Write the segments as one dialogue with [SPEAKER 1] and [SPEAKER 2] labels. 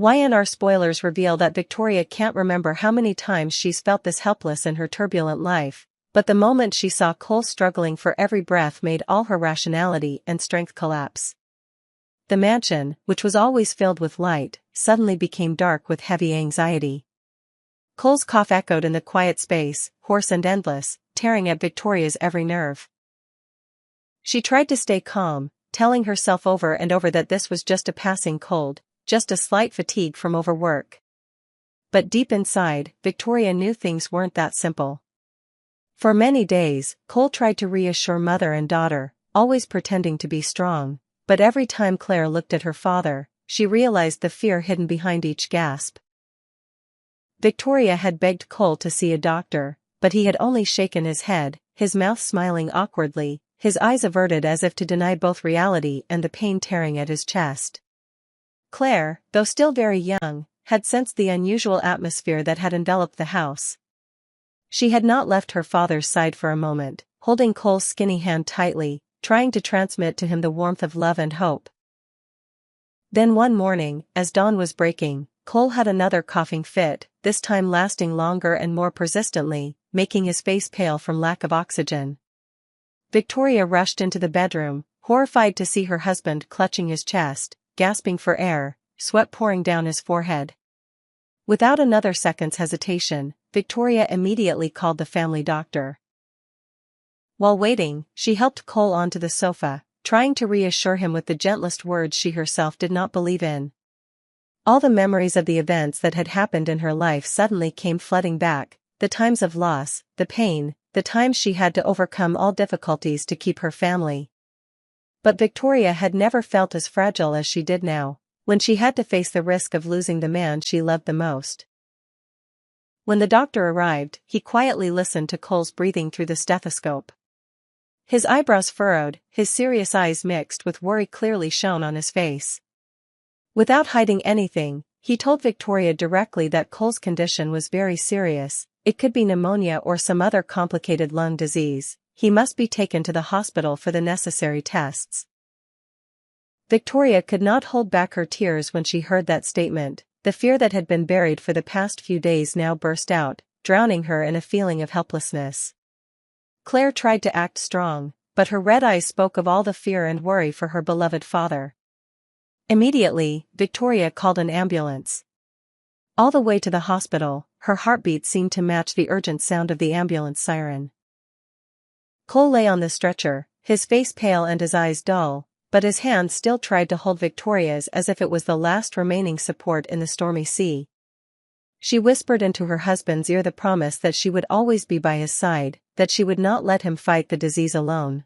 [SPEAKER 1] Y&R Spoilers reveal that Victoria can't remember how many times she's felt this helpless in her turbulent life, but the moment she saw Cole struggling for every breath made all her rationality and strength collapse. The mansion, which was always filled with light, suddenly became dark with heavy anxiety. Cole's cough echoed in the quiet space, hoarse and endless, tearing at Victoria's every nerve. She tried to stay calm, telling herself over and over that this was just a passing cold, just a slight fatigue from overwork. But deep inside, Victoria knew things weren't that simple. For many days, Cole tried to reassure mother and daughter, always pretending to be strong, but every time Claire looked at her father, she realized the fear hidden behind each gasp. Victoria had begged Cole to see a doctor, but he had only shaken his head, his mouth smiling awkwardly, his eyes averted as if to deny both reality and the pain tearing at his chest. Claire, though still very young, had sensed the unusual atmosphere that had enveloped the house. She had not left her father's side for a moment, holding Cole's skinny hand tightly, trying to transmit to him the warmth of love and hope. Then one morning, as dawn was breaking, Cole had another coughing fit, this time lasting longer and more persistently, making his face pale from lack of oxygen. Victoria rushed into the bedroom, horrified to see her husband clutching his chest, gasping for air, sweat pouring down his forehead. Without another second's hesitation, Victoria immediately called the family doctor. While waiting, she helped Cole onto the sofa, trying to reassure him with the gentlest words she herself did not believe in. All the memories of the events that had happened in her life suddenly came flooding back, the times of loss, the pain, the times she had to overcome all difficulties to keep her family. But Victoria had never felt as fragile as she did now, when she had to face the risk of losing the man she loved the most. When the doctor arrived, he quietly listened to Cole's breathing through the stethoscope. His eyebrows furrowed, his serious eyes mixed with worry clearly shone on his face. Without hiding anything, he told Victoria directly that Cole's condition was very serious. It could be pneumonia or some other complicated lung disease. He must be taken to the hospital for the necessary tests. Victoria could not hold back her tears when she heard that statement. The fear that had been buried for the past few days now burst out, drowning her in a feeling of helplessness. Claire tried to act strong, but her red eyes spoke of all the fear and worry for her beloved father. Immediately, Victoria called an ambulance. All the way to the hospital, her heartbeat seemed to match the urgent sound of the ambulance siren. Cole lay on the stretcher, his face pale and his eyes dull, but his hand still tried to hold Victoria's as if it was the last remaining support in the stormy sea. She whispered into her husband's ear the promise that she would always be by his side, that she would not let him fight the disease alone.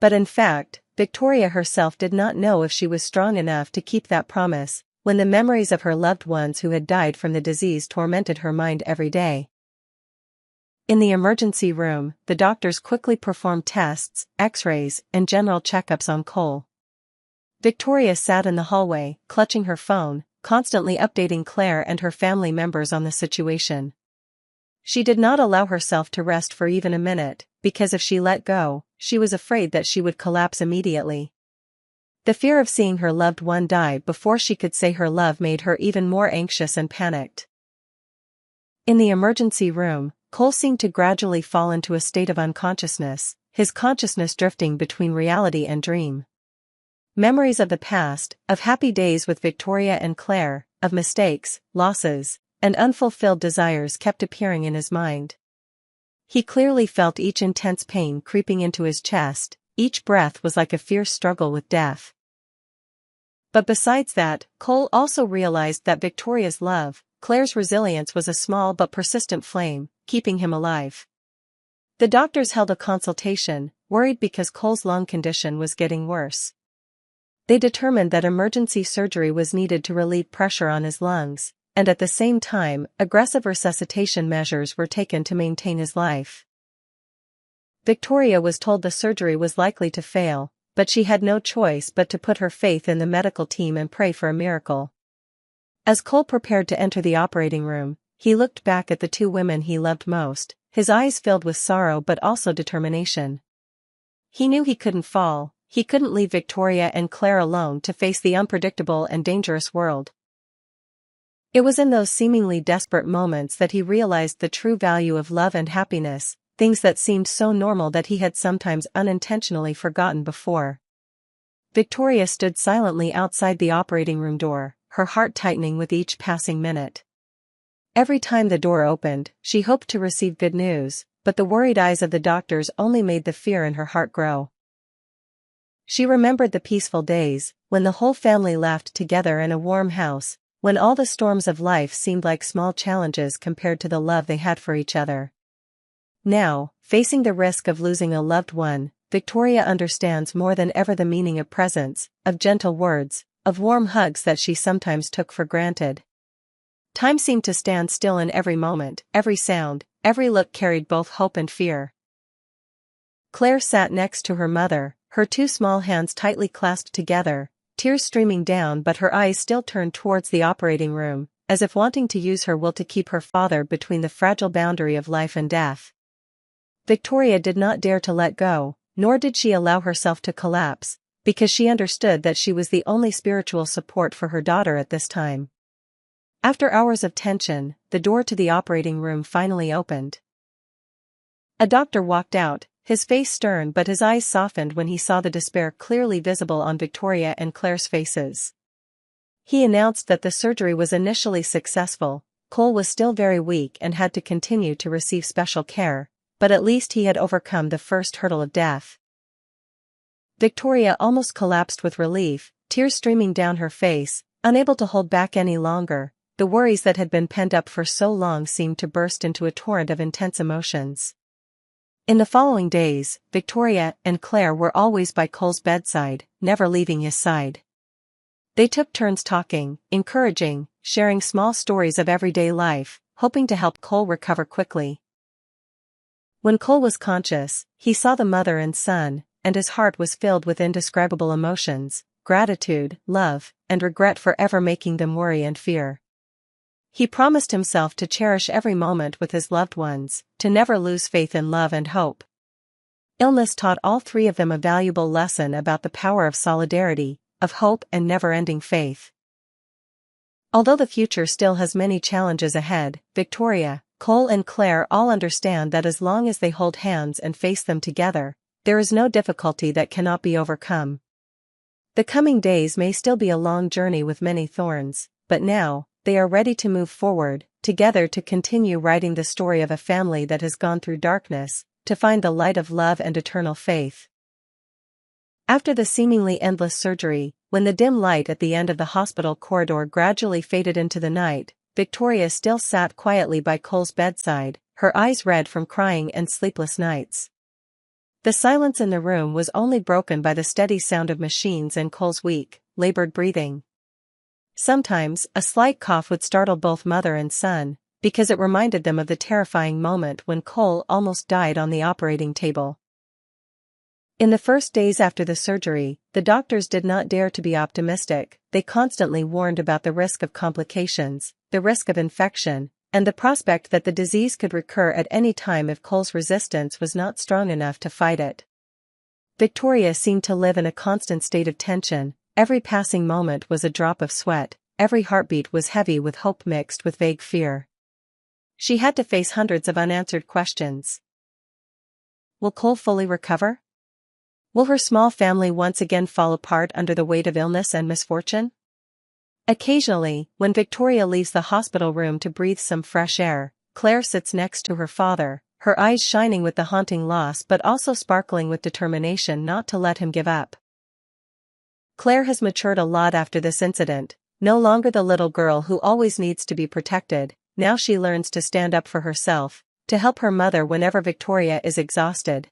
[SPEAKER 1] But in fact, Victoria herself did not know if she was strong enough to keep that promise, when the memories of her loved ones who had died from the disease tormented her mind every day. In the emergency room, the doctors quickly performed tests, x-rays, and general checkups on Cole. Victoria sat in the hallway, clutching her phone, constantly updating Claire and her family members on the situation. She did not allow herself to rest for even a minute, because if she let go, she was afraid that she would collapse immediately. The fear of seeing her loved one die before she could say her love made her even more anxious and panicked. In the emergency room, Cole seemed to gradually fall into a state of unconsciousness, his consciousness drifting between reality and dream. Memories of the past, of happy days with Victoria and Claire, of mistakes, losses, and unfulfilled desires kept appearing in his mind. He clearly felt each intense pain creeping into his chest, each breath was like a fierce struggle with death. But besides that, Cole also realized that Victoria's love, Claire's resilience was a small but persistent flame, keeping him alive. The doctors held a consultation, worried because Cole's lung condition was getting worse. They determined that emergency surgery was needed to relieve pressure on his lungs, and at the same time, aggressive resuscitation measures were taken to maintain his life. Victoria was told the surgery was likely to fail, but she had no choice but to put her faith in the medical team and pray for a miracle. As Cole prepared to enter the operating room, he looked back at the two women he loved most, his eyes filled with sorrow but also determination. He knew he couldn't fall, he couldn't leave Victoria and Claire alone to face the unpredictable and dangerous world. It was in those seemingly desperate moments that he realized the true value of love and happiness, things that seemed so normal that he had sometimes unintentionally forgotten before. Victoria stood silently outside the operating room door, her heart tightening with each passing minute. Every time the door opened, she hoped to receive good news, but the worried eyes of the doctors only made the fear in her heart grow. She remembered the peaceful days, when the whole family laughed together in a warm house, when all the storms of life seemed like small challenges compared to the love they had for each other. Now, facing the risk of losing a loved one, Victoria understands more than ever the meaning of presence, of gentle words, of warm hugs that she sometimes took for granted. Time seemed to stand still in every moment, every sound, every look carried both hope and fear. Claire sat next to her mother, her two small hands tightly clasped together, tears streaming down, but her eyes still turned towards the operating room, as if wanting to use her will to keep her father between the fragile boundary of life and death. Victoria did not dare to let go, nor did she allow herself to collapse, because she understood that she was the only spiritual support for her daughter at this time. After hours of tension, the door to the operating room finally opened. A doctor walked out, his face stern but his eyes softened when he saw the despair clearly visible on Victoria and Claire's faces. He announced that the surgery was initially successful. Cole was still very weak and had to continue to receive special care, but at least he had overcome the first hurdle of death. Victoria almost collapsed with relief, tears streaming down her face, unable to hold back any longer. The worries that had been pent up for so long seemed to burst into a torrent of intense emotions. In the following days, Victoria and Claire were always by Cole's bedside, never leaving his side. They took turns talking, encouraging, sharing small stories of everyday life, hoping to help Cole recover quickly. When Cole was conscious, he saw the mother and son, and his heart was filled with indescribable emotions, gratitude, love, and regret for ever making them worry and fear. He promised himself to cherish every moment with his loved ones, to never lose faith in love and hope. Illness taught all three of them a valuable lesson about the power of solidarity, of hope and never-ending faith. Although the future still has many challenges ahead, Victoria, Cole and Claire all understand that as long as they hold hands and face them together, there is no difficulty that cannot be overcome. The coming days may still be a long journey with many thorns, but now, they are ready to move forward, together to continue writing the story of a family that has gone through darkness, to find the light of love and eternal faith. After the seemingly endless surgery, when the dim light at the end of the hospital corridor gradually faded into the night, Victoria still sat quietly by Cole's bedside, her eyes red from crying and sleepless nights. The silence in the room was only broken by the steady sound of machines and Cole's weak, labored breathing. Sometimes, a slight cough would startle both mother and son, because it reminded them of the terrifying moment when Cole almost died on the operating table. In the first days after the surgery, the doctors did not dare to be optimistic. They constantly warned about the risk of complications, the risk of infection, and the prospect that the disease could recur at any time if Cole's resistance was not strong enough to fight it. Victoria seemed to live in a constant state of tension. Every passing moment was a drop of sweat, every heartbeat was heavy with hope mixed with vague fear. She had to face hundreds of unanswered questions. Will Cole fully recover? Will her small family once again fall apart under the weight of illness and misfortune? Occasionally, when Victoria leaves the hospital room to breathe some fresh air, Claire sits next to her father, her eyes shining with the haunting loss but also sparkling with determination not to let him give up. Claire has matured a lot after this incident, no longer the little girl who always needs to be protected. Now she learns to stand up for herself, to help her mother whenever Victoria is exhausted.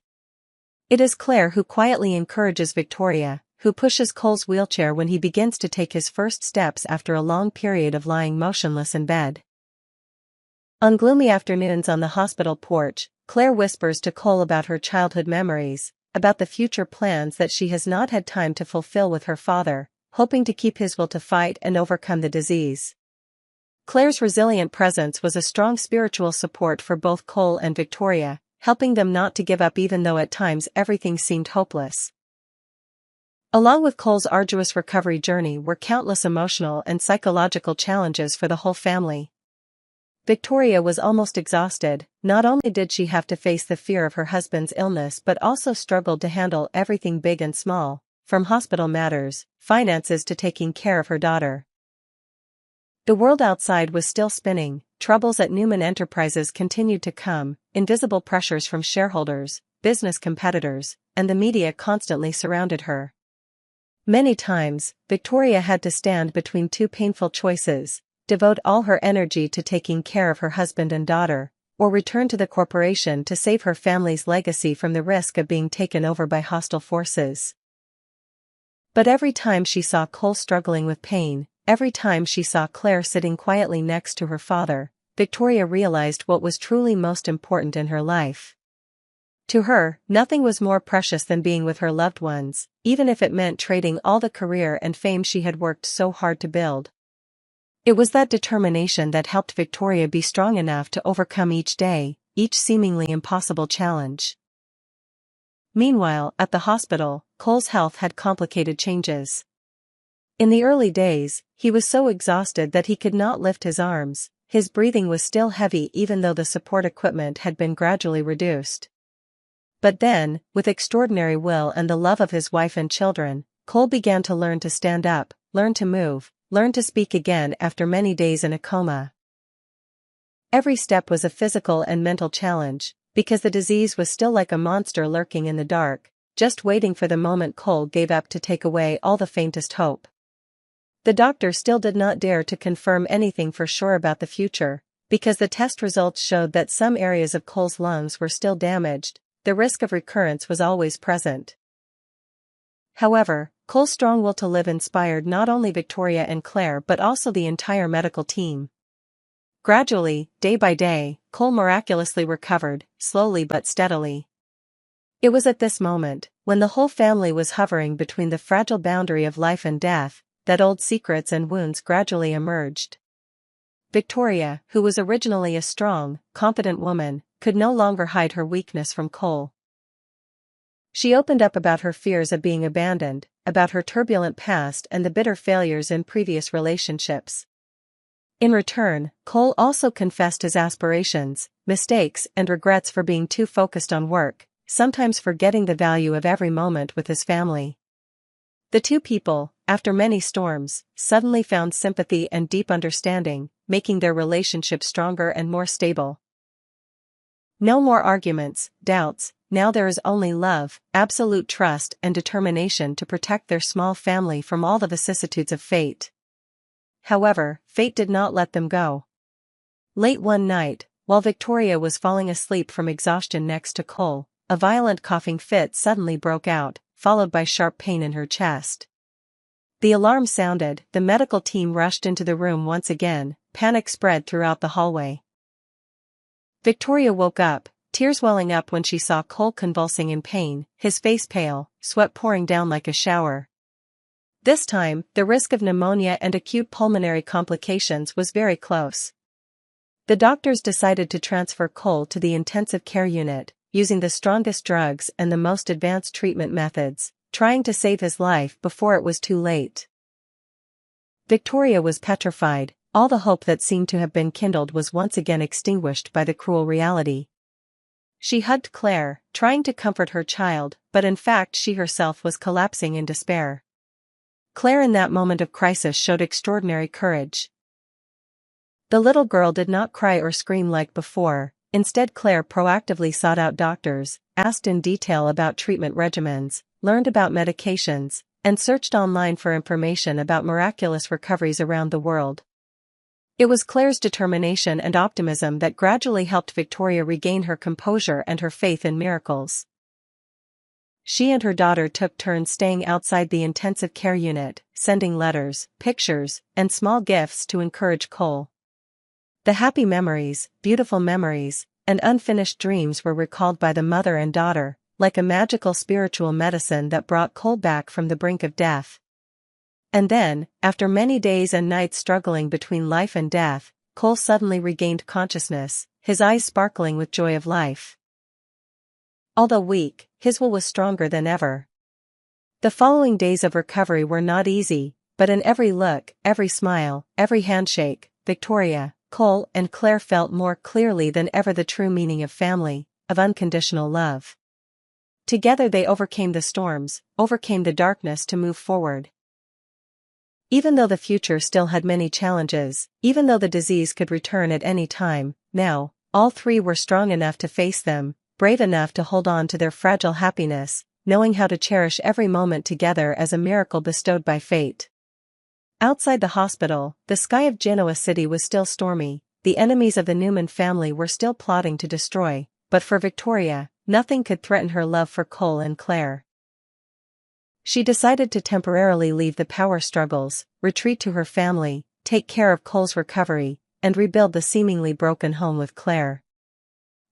[SPEAKER 1] It is Claire who quietly encourages Victoria, who pushes Cole's wheelchair when he begins to take his first steps after a long period of lying motionless in bed. On gloomy afternoons on the hospital porch, Claire whispers to Cole about her childhood memories, about the future plans that she has not had time to fulfill with her father, hoping to keep his will to fight and overcome the disease. Claire's resilient presence was a strong spiritual support for both Cole and Victoria, helping them not to give up even though at times everything seemed hopeless. Along with Cole's arduous recovery journey were countless emotional and psychological challenges for the whole family. Victoria was almost exhausted. Not only did she have to face the fear of her husband's illness but also struggled to handle everything big and small, from hospital matters, finances to taking care of her daughter. The world outside was still spinning, troubles at Newman Enterprises continued to come, invisible pressures from shareholders, business competitors, and the media constantly surrounded her. Many times, Victoria had to stand between two painful choices: devote all her energy to taking care of her husband and daughter, or return to the corporation to save her family's legacy from the risk of being taken over by hostile forces. But every time she saw Cole struggling with pain, every time she saw Claire sitting quietly next to her father, Victoria realized what was truly most important in her life. To her, nothing was more precious than being with her loved ones, even if it meant trading all the career and fame she had worked so hard to build. It was that determination that helped Victoria be strong enough to overcome each day, each seemingly impossible challenge. Meanwhile, at the hospital, Cole's health had complicated changes. In the early days, he was so exhausted that he could not lift his arms. His breathing was still heavy even though the support equipment had been gradually reduced. But then, with extraordinary will and the love of his wife and children, Cole began to learn to stand up, learn to move, learn to speak again after many days in a coma. Every step was a physical and mental challenge, because the disease was still like a monster lurking in the dark, just waiting for the moment Cole gave up to take away all the faintest hope. The doctor still did not dare to confirm anything for sure about the future, because the test results showed that some areas of Cole's lungs were still damaged. The risk of recurrence was always present. However, Cole's strong will to live inspired not only Victoria and Claire but also the entire medical team. Gradually, day by day, Cole miraculously recovered, slowly but steadily. It was at this moment, when the whole family was hovering between the fragile boundary of life and death, that old secrets and wounds gradually emerged. Victoria, who was originally a strong, confident woman, could no longer hide her weakness from Cole. She opened up about her fears of being abandoned, about her turbulent past and the bitter failures in previous relationships. In return, Cole also confessed his aspirations, mistakes and regrets for being too focused on work, sometimes forgetting the value of every moment with his family. The two people, after many storms, suddenly found sympathy and deep understanding, making their relationship stronger and more stable. No more arguments, doubts, now there is only love, absolute trust and determination to protect their small family from all the vicissitudes of fate. However, fate did not let them go. Late one night, while Victoria was falling asleep from exhaustion next to Cole, a violent coughing fit suddenly broke out, followed by sharp pain in her chest. The alarm sounded, the medical team rushed into the room once again, panic spread throughout the hallway. Victoria woke up, tears welling up when she saw Cole convulsing in pain, his face pale, sweat pouring down like a shower. This time, the risk of pneumonia and acute pulmonary complications was very close. The doctors decided to transfer Cole to the intensive care unit, using the strongest drugs and the most advanced treatment methods, trying to save his life before it was too late. Victoria was petrified. All the hope that seemed to have been kindled was once again extinguished by the cruel reality. She hugged Claire, trying to comfort her child, but in fact she herself was collapsing in despair. Claire in that moment of crisis showed extraordinary courage. The little girl did not cry or scream like before. Instead, Claire proactively sought out doctors, asked in detail about treatment regimens, learned about medications, and searched online for information about miraculous recoveries around the world. It was Claire's determination and optimism that gradually helped Victoria regain her composure and her faith in miracles. She and her daughter took turns staying outside the intensive care unit, sending letters, pictures, and small gifts to encourage Cole. The happy memories, beautiful memories, and unfinished dreams were recalled by the mother and daughter, like a magical spiritual medicine that brought Cole back from the brink of death. And then, after many days and nights struggling between life and death, Cole suddenly regained consciousness, his eyes sparkling with joy of life. Although weak, his will was stronger than ever. The following days of recovery were not easy, but in every look, every smile, every handshake, Victoria, Cole and Claire felt more clearly than ever the true meaning of family, of unconditional love. Together they overcame the storms, overcame the darkness to move forward. Even though the future still had many challenges, even though the disease could return at any time, now, all three were strong enough to face them, brave enough to hold on to their fragile happiness, knowing how to cherish every moment together as a miracle bestowed by fate. Outside the hospital, the sky of Genoa City was still stormy, the enemies of the Newman family were still plotting to destroy, but for Victoria, nothing could threaten her love for Cole and Claire. She decided to temporarily leave the power struggles, retreat to her family, take care of Cole's recovery, and rebuild the seemingly broken home with Claire.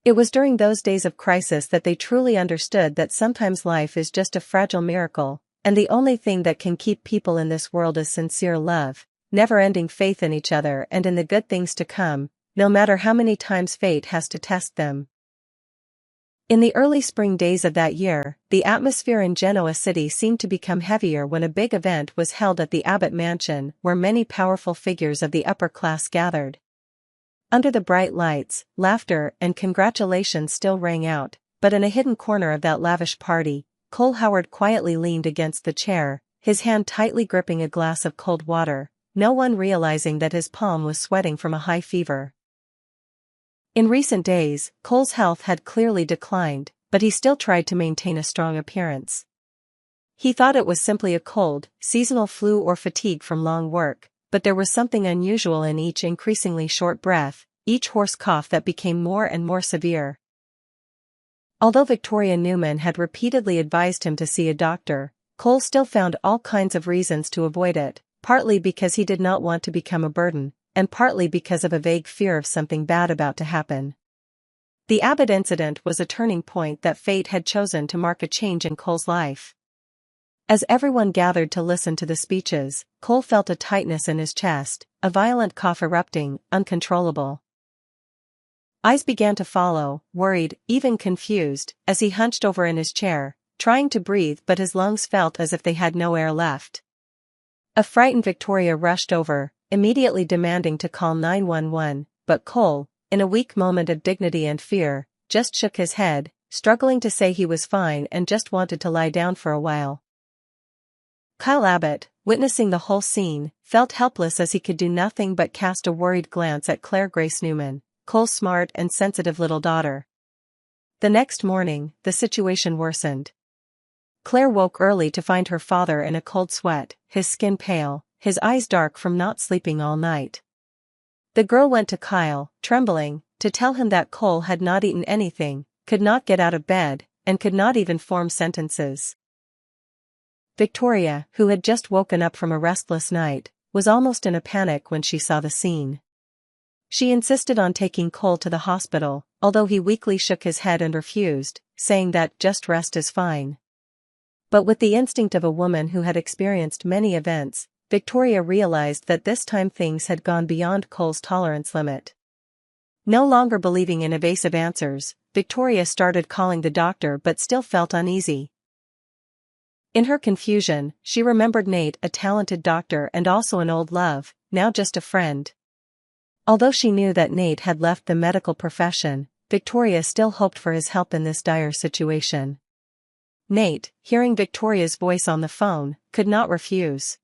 [SPEAKER 1] It was during those days of crisis that they truly understood that sometimes life is just a fragile miracle, and the only thing that can keep people in this world is sincere love, never-ending faith in each other and in the good things to come, no matter how many times fate has to test them. In the early spring days of that year, the atmosphere in Genoa City seemed to become heavier when a big event was held at the Abbott mansion where many powerful figures of the upper class gathered. Under the bright lights, laughter and congratulations still rang out, but in a hidden corner of that lavish party, Cole Howard quietly leaned against the chair, his hand tightly gripping a glass of cold water, no one realizing that his palm was sweating from a high fever. In recent days, Cole's health had clearly declined, but he still tried to maintain a strong appearance. He thought it was simply a cold, seasonal flu or fatigue from long work, but there was something unusual in each increasingly short breath, each hoarse cough that became more and more severe. Although Victoria Newman had repeatedly advised him to see a doctor, Cole still found all kinds of reasons to avoid it, partly because he did not want to become a burden, and partly because of a vague fear of something bad about to happen. The Abbott incident was a turning point that fate had chosen to mark a change in Cole's life. As everyone gathered to listen to the speeches, Cole felt a tightness in his chest, a violent cough erupting, uncontrollable. Eyes began to follow, worried, even confused, as he hunched over in his chair, trying to breathe but his lungs felt as if they had no air left. A frightened Victoria rushed over, immediately demanding to call 911, but Cole, in a weak moment of dignity and fear, just shook his head, struggling to say he was fine and just wanted to lie down for a while. Kyle Abbott, witnessing the whole scene, felt helpless as he could do nothing but cast a worried glance at Claire Grace Newman, Cole's smart and sensitive little daughter. The next morning, the situation worsened. Claire woke early to find her father in a cold sweat, his skin pale, his eyes dark from not sleeping all night. The girl went to Kyle, trembling, to tell him that Cole had not eaten anything, could not get out of bed, and could not even form sentences. Victoria, who had just woken up from a restless night, was almost in a panic when she saw the scene. She insisted on taking Cole to the hospital, although he weakly shook his head and refused, saying that just rest is fine. But with the instinct of a woman who had experienced many events, Victoria realized that this time things had gone beyond Cole's tolerance limit. No longer believing in evasive answers, Victoria started calling the doctor but still felt uneasy. In her confusion, she remembered Nate, a talented doctor and also an old love, now just a friend. Although she knew that Nate had left the medical profession, Victoria still hoped for his help in this dire situation. Nate, hearing Victoria's voice on the phone, could not refuse.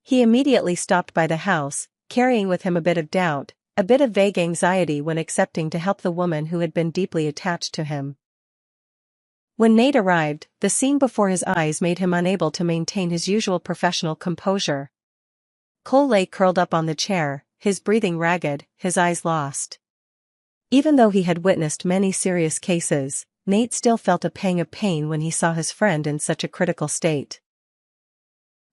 [SPEAKER 1] He immediately stopped by the house, carrying with him a bit of doubt, a bit of vague anxiety when accepting to help the woman who had been deeply attached to him. When Nate arrived, the scene before his eyes made him unable to maintain his usual professional composure. Cole lay curled up on the chair, his breathing ragged, his eyes lost. Even though he had witnessed many serious cases, Nate still felt a pang of pain when he saw his friend in such a critical state.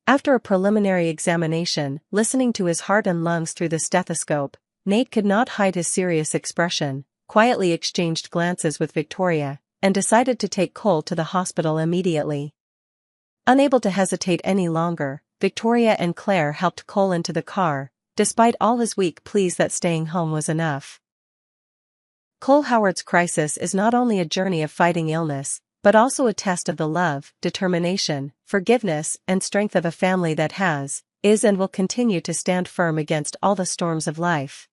[SPEAKER 1] After a preliminary examination, listening to his heart and lungs through the stethoscope, Nate could not hide his serious expression, quietly exchanged glances with Victoria, and decided to take Cole to the hospital immediately. Unable to hesitate any longer, Victoria and Claire helped Cole into the car, despite all his weak pleas that staying home was enough. Cole Howard's crisis is not only a journey of fighting illness, but also a test of the love, determination, forgiveness, and strength of a family that has, is and will continue to stand firm against all the storms of life.